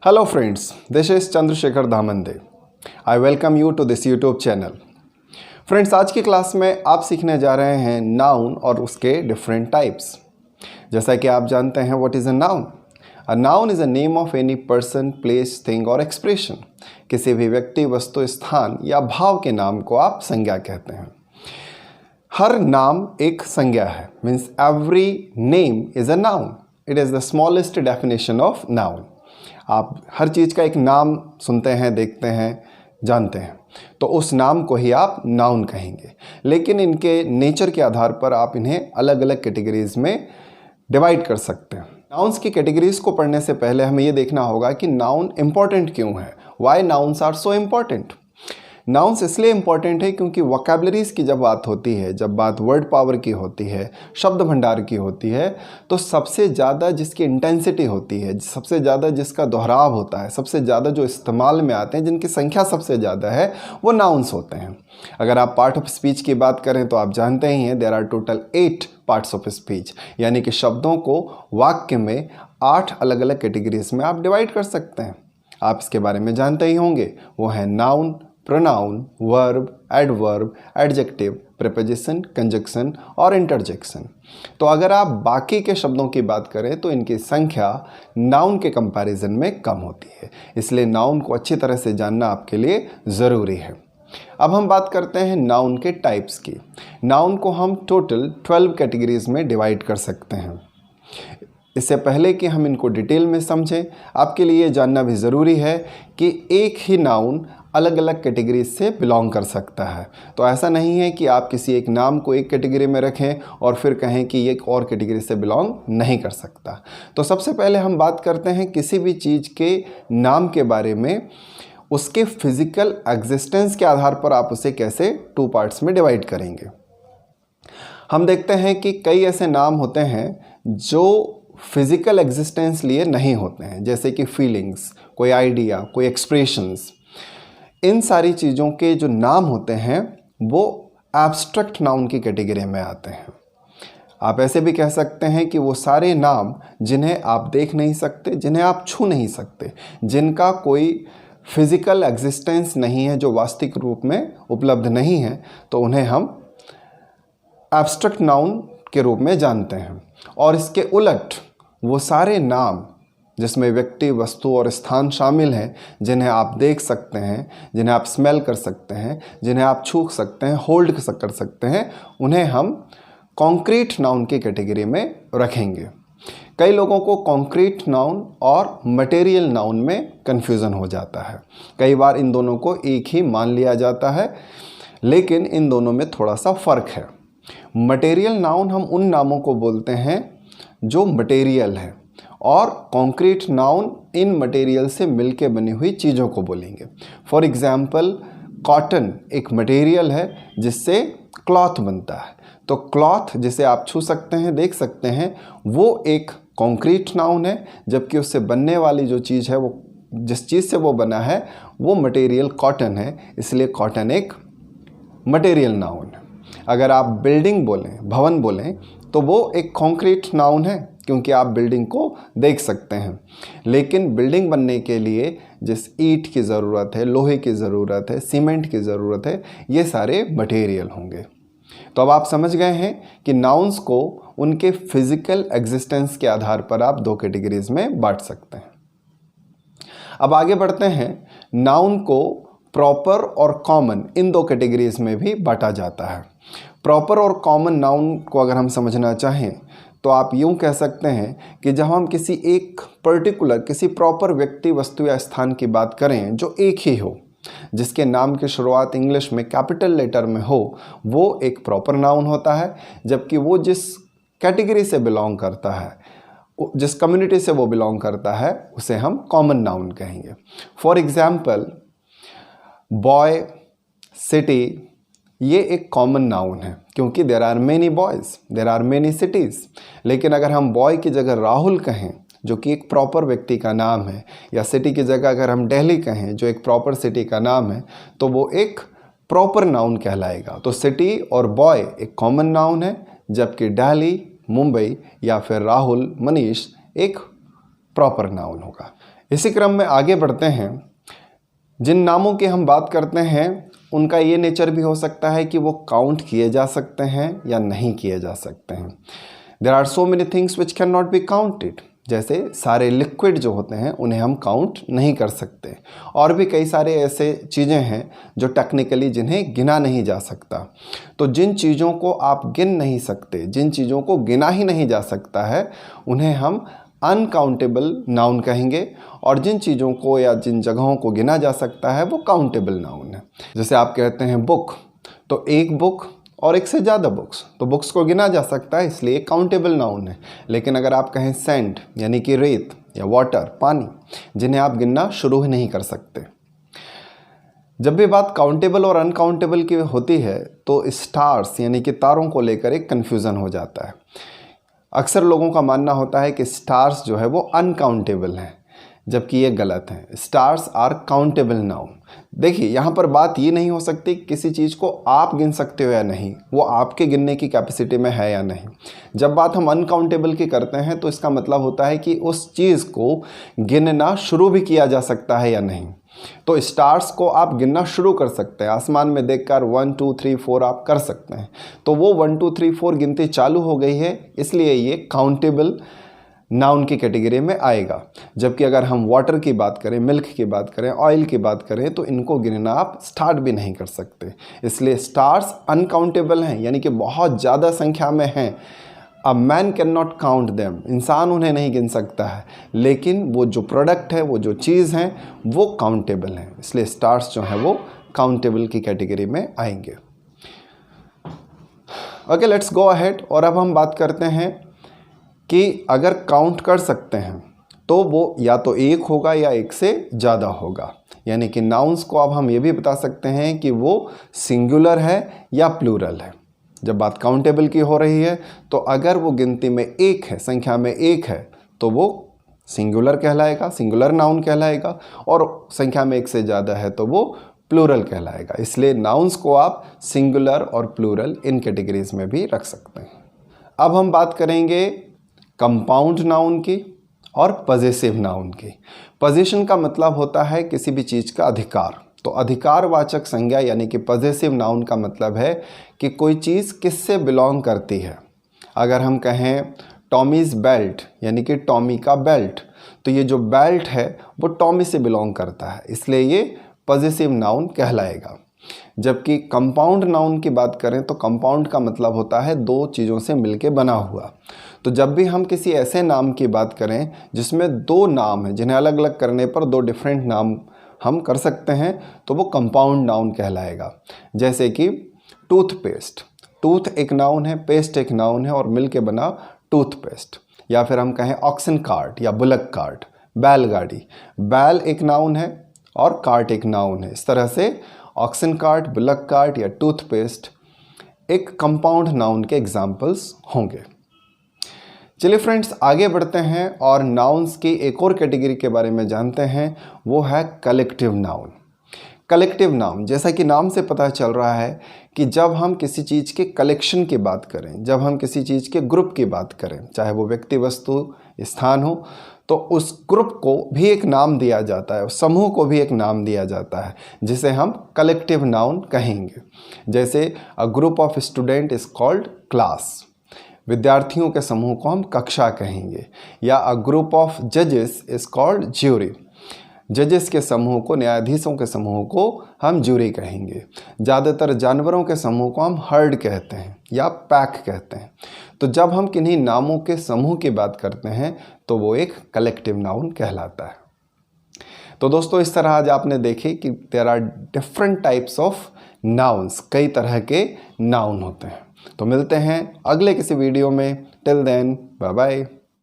Hello friends, this is Chandrasekhar Dhamande. I welcome you to this YouTube channel. Friends, आज की class में आप सीखने जा रहे हैं नाउन और उसके डिफरेंट टाइप्स। जैसा कि आप जानते हैं what is a noun. A noun is a name of any person, place, thing और एक्सप्रेशन। किसी भी व्यक्ति, वस्तु, स्थान या भाव के नाम को आप संज्ञा कहते हैं। हर नाम एक संज्ञा है, means every name is a noun. It is the smallest definition of noun. आप हर चीज़ का एक नाम सुनते हैं, देखते हैं, जानते हैं, तो उस नाम को ही आप नाउन कहेंगे। लेकिन इनके नेचर के आधार पर आप इन्हें अलग अलग कैटेगरीज में डिवाइड कर सकते हैं। नाउन्स की कैटेगरीज को पढ़ने से पहले हमें ये देखना होगा कि नाउन इम्पॉर्टेंट क्यों है। Why nouns are so important. Nouns इसलिए इम्पॉर्टेंट है क्योंकि वोकैबुलरीज की जब बात होती है, जब बात वर्ड पावर की होती है, शब्द भंडार की होती है, तो सबसे ज़्यादा जिसकी इंटेंसिटी होती है, सबसे ज़्यादा जिसका दोहराव होता है, सबसे ज़्यादा जो इस्तेमाल में आते हैं, जिनकी संख्या सबसे ज़्यादा है, वो नाउन्स होते हैं। अगर आप पार्ट ऑफ स्पीच की बात करें तो आप जानते ही हैं there are total 8 parts of speech, यानी कि शब्दों को वाक्य में 8 अलग अलग कैटेगरीज में आप डिवाइड कर सकते हैं। आप इसके बारे में जानते ही होंगे। वो है noun, pronoun, verb, adverb, adjective, preposition, conjunction और इंटरजेक्शन। तो अगर आप बाकी के शब्दों की बात करें तो इनकी संख्या नाउन के कंपैरिजन में कम होती है। इसलिए नाउन को अच्छी तरह से जानना आपके लिए ज़रूरी है। अब हम बात करते हैं नाउन के टाइप्स की। नाउन को हम टोटल 12 कैटेगरीज में डिवाइड कर सकते हैं। इससे पहले कि हम इनको डिटेल में समझें, आपके लिए जानना भी ज़रूरी है कि एक ही नाउन अलग अलग कैटेगरी से बिलोंग कर सकता है। तो ऐसा नहीं है कि आप किसी एक नाम को एक कैटेगरी में रखें और फिर कहें कि ये एक और कैटेगरी से बिलोंग नहीं कर सकता। तो सबसे पहले हम बात करते हैं किसी भी चीज़ के नाम के बारे में। उसके फिज़िकल एग्जिस्टेंस के आधार पर आप उसे कैसे 2 पार्ट्स में डिवाइड करेंगे। हम देखते हैं कि कई ऐसे नाम होते हैं जो फिज़िकल एग्जिस्टेंस लिए नहीं होते हैं, जैसे कि फीलिंग्स, कोई आइडिया, कोई एक्सप्रेशंस। इन सारी चीज़ों के जो नाम होते हैं वो एब्स्ट्रैक्ट नाउन की कैटेगरी में आते हैं। आप ऐसे भी कह सकते हैं कि वो सारे नाम जिन्हें आप देख नहीं सकते, जिन्हें आप छू नहीं सकते, जिनका कोई फिज़िकल एग्जिस्टेंस नहीं है, जो वास्तविक रूप में उपलब्ध नहीं है, तो उन्हें हम एब्स्ट्रैक्ट नाउन के रूप में जानते हैं। और इसके उलट वो सारे नाम जिसमें व्यक्ति, वस्तु और स्थान शामिल हैं, जिन्हें आप देख सकते हैं, जिन्हें आप स्मेल कर सकते हैं, जिन्हें आप छू सकते हैं, होल्ड कर सकते हैं, उन्हें हम कॉन्क्रीट नाउन की कैटेगरी में रखेंगे। कई लोगों को कॉन्क्रीट नाउन और मटेरियल नाउन में कन्फ्यूज़न हो जाता है। कई बार इन दोनों को एक ही मान लिया जाता है, लेकिन इन दोनों में थोड़ा सा फ़र्क है। मटेरियल नाउन हम उन नामों को बोलते हैं जो मटेरियल है, और कॉन्क्रीट नाउन इन मटेरियल से मिलके बनी हुई चीज़ों को बोलेंगे। फॉर एग्ज़ाम्पल, कॉटन एक मटेरियल है जिससे क्लॉथ बनता है। तो क्लॉथ जिसे आप छू सकते हैं, देख सकते हैं, वो एक कॉन्क्रीट नाउन है, जबकि उससे बनने वाली जो चीज़ है, वो जिस चीज़ से वो बना है, वो मटेरियल कॉटन है, इसलिए कॉटन एक मटेरियल नाउन है। अगर आप बिल्डिंग बोलें, भवन बोलें, तो वो एक कॉन्क्रीट नाउन है, क्योंकि आप बिल्डिंग को देख सकते हैं। लेकिन बिल्डिंग बनने के लिए जिस ईंट की ज़रूरत है, लोहे की ज़रूरत है, सीमेंट की ज़रूरत है, ये सारे मटेरियल होंगे। तो अब आप समझ गए हैं कि नाउन्स को उनके फिज़िकल एग्जिस्टेंस के आधार पर आप 2 कैटेगरीज में बांट सकते हैं। अब आगे बढ़ते हैं। नाउन को प्रॉपर और कॉमन, इन 2 कैटेगरीज में भी बांटा जाता है। प्रॉपर और कॉमन नाउन को अगर हम समझना चाहें तो आप यूँ कह सकते हैं कि जब हम किसी एक पर्टिकुलर, किसी प्रॉपर व्यक्ति, वस्तु या स्थान की बात करें जो एक ही हो, जिसके नाम की शुरुआत इंग्लिश में कैपिटल लेटर में हो, वो एक प्रॉपर नाउन होता है। जबकि वो जिस कैटेगरी से बिलोंग करता है, जिस कम्युनिटी से वो बिलोंग करता है, उसे हम कॉमन नाउन कहेंगे। फॉर एग्ज़ाम्पल, बॉय, सिटी, ये एक कॉमन नाउन है, क्योंकि there are many boys, there are many cities. लेकिन अगर हम बॉय की जगह राहुल कहें, जो कि एक प्रॉपर व्यक्ति का नाम है, या सिटी की जगह अगर हम दिल्ली कहें, जो एक प्रॉपर सिटी का नाम है, तो वो एक प्रॉपर नाउन कहलाएगा। तो सिटी और बॉय एक कॉमन नाउन है, जबकि दिल्ली, मुंबई या फिर राहुल, मनीष एक प्रॉपर नाउन होगा। इसी क्रम में आगे बढ़ते हैं। जिन नामों की हम बात करते हैं उनका ये नेचर भी हो सकता है कि वो काउंट किए जा सकते हैं या नहीं किए जा सकते हैं। There are so many things which can not be counted. जैसे सारे लिक्विड जो होते हैं उन्हें हम काउंट नहीं कर सकते, और भी कई सारे ऐसे चीज़ें हैं जो टेक्निकली जिन्हें गिना नहीं जा सकता। तो जिन चीज़ों को आप गिन नहीं सकते, जिन चीज़ों को गिना ही नहीं जा सकता है, उन्हें हम अनकाउंटेबल नाउन कहेंगे, और जिन चीज़ों को या जिन जगहों को गिना जा सकता है वो काउंटेबल नाउन है। जैसे आप कहते हैं बुक, तो एक बुक और एक से ज़्यादा बुक्स, तो बुक्स को गिना जा सकता है, इसलिए काउंटेबल नाउन है। लेकिन अगर आप कहें सैंड यानी कि रेत या वाटर पानी, जिन्हें आप गिनना शुरू ही नहीं कर सकते। जब भी बात काउंटेबल और अनकाउंटेबल की होती है तो स्टार्स यानी कि तारों को लेकर एक कन्फ्यूज़न हो जाता है। अक्सर लोगों का मानना होता है कि स्टार्स जो है वो अनकाउंटेबल हैं, जबकि ये गलत है। Stars are countable noun. देखिए, यहाँ पर बात ये नहीं हो सकती किसी चीज़ को आप गिन सकते हो या नहीं, वो आपके गिनने की कैपेसिटी में है या नहीं। जब बात हम अनकाउंटेबल की करते हैं तो इसका मतलब होता है कि उस चीज़ को गिनना शुरू भी किया जा सकता है या नहीं। तो स्टार्स को आप गिनना शुरू कर सकते हैं, आसमान में देखकर 1 2 3 4 आप कर सकते हैं। तो वो 1 2 3 4 गिनती चालू हो गई है, इसलिए ये काउंटेबल नाउन की कैटेगरी में आएगा। जबकि अगर हम वाटर की बात करें, मिल्क की बात करें, ऑयल की बात करें, तो इनको गिनना आप स्टार्ट भी नहीं कर सकते। इसलिए स्टार्स अनकाउंटेबल हैं, यानी कि बहुत ज़्यादा संख्या में हैं। A man can not count them, इंसान उन्हें नहीं गिन सकता है, लेकिन वो जो प्रोडक्ट है, वो जो चीज़ है, वो काउंटेबल है। इसलिए स्टार्स जो हैं वो काउंटेबल की कैटेगरी में आएंगे। Okay, let's go ahead. और अब हम बात करते हैं कि अगर काउंट कर सकते हैं तो वो या तो एक होगा या एक से ज़्यादा होगा। यानी कि नाउन्स को अब हम ये भी बता सकते हैं कि वो सिंगुलर है या प्लूरल है। जब बात काउंटेबल की हो रही है तो अगर वो गिनती में एक है, संख्या में एक है, तो वो सिंगुलर कहलाएगा, सिंगुलर नाउन कहलाएगा, और संख्या में एक से ज़्यादा है तो वो प्लूरल कहलाएगा। इसलिए नाउन्स को आप सिंगुलर और प्लूरल इन कैटेगरीज में भी रख सकते हैं। अब हम बात करेंगे कंपाउंड नाउन की और पजेसिव नाउन की। पजेशन का मतलब होता है किसी भी चीज़ का अधिकार, तो अधिकारवाचक संज्ञा यानी कि पजेसिव नाउन का मतलब है कि कोई चीज़ किससे बिलोंग करती है। अगर हम कहें टॉमीज़ बेल्ट यानी कि टॉमी का बेल्ट, तो ये जो बेल्ट है वो टॉमी से बिलोंग करता है, इसलिए ये पजेसिव नाउन कहलाएगा। जबकि कंपाउंड नाउन की बात करें तो कंपाउंड का मतलब होता है दो चीज़ों से मिलके बना हुआ। तो जब भी हम किसी ऐसे नाम की बात करें जिसमें दो नाम हैं, जिन्हें अलग अलग करने पर दो डिफरेंट नाम हम कर सकते हैं, तो वो कंपाउंड नाउन कहलाएगा। जैसे कि टूथपेस्ट, टूथ एक नाउन है, पेस्ट एक नाउन है, और मिलके बना टूथपेस्ट। या फिर हम कहें ऑक्सन कार्ट या बुलक कार्ट, बैलगाड़ी, बैल एक नाउन है और कार्ट एक नाउन है। इस तरह से ऑक्सन कार्ट, बुलक कार्ट या टूथपेस्ट एक कंपाउंड नाउन के एग्जाम्पल्स होंगे। चलिए फ्रेंड्स, आगे बढ़ते हैं और नाउन्स की एक और कैटेगरी के बारे में जानते हैं, वो है कलेक्टिव नाउन। कलेक्टिव नाउन, जैसा कि नाम से पता चल रहा है कि जब हम किसी चीज़ के कलेक्शन की बात करें, जब हम किसी चीज़ के ग्रुप की बात करें, चाहे वो व्यक्ति, वस्तु, स्थान हो, तो उस ग्रुप को भी एक नाम दिया जाता है, उस समूह को भी एक नाम दिया जाता है, जिसे हम कलेक्टिव नाउन कहेंगे। जैसे a group of student is called class, विद्यार्थियों के समूह को हम कक्षा कहेंगे। या अ ग्रुप ऑफ जजेस इज कॉल्ड ज्यूरी, जजेस के समूह को, न्यायाधीशों के समूह को हम ज्यूरी कहेंगे। ज़्यादातर जानवरों के समूह को हम हर्ड कहते हैं या पैक कहते हैं। तो जब हम किन्हीं नामों के समूह की बात करते हैं तो वो एक कलेक्टिव नाउन कहलाता है। तो दोस्तों, इस तरह आज आपने देखे कि there are different types of nouns, कई तरह के नाउन होते हैं। तो मिलते हैं अगले किसी वीडियो में। Till then, bye bye.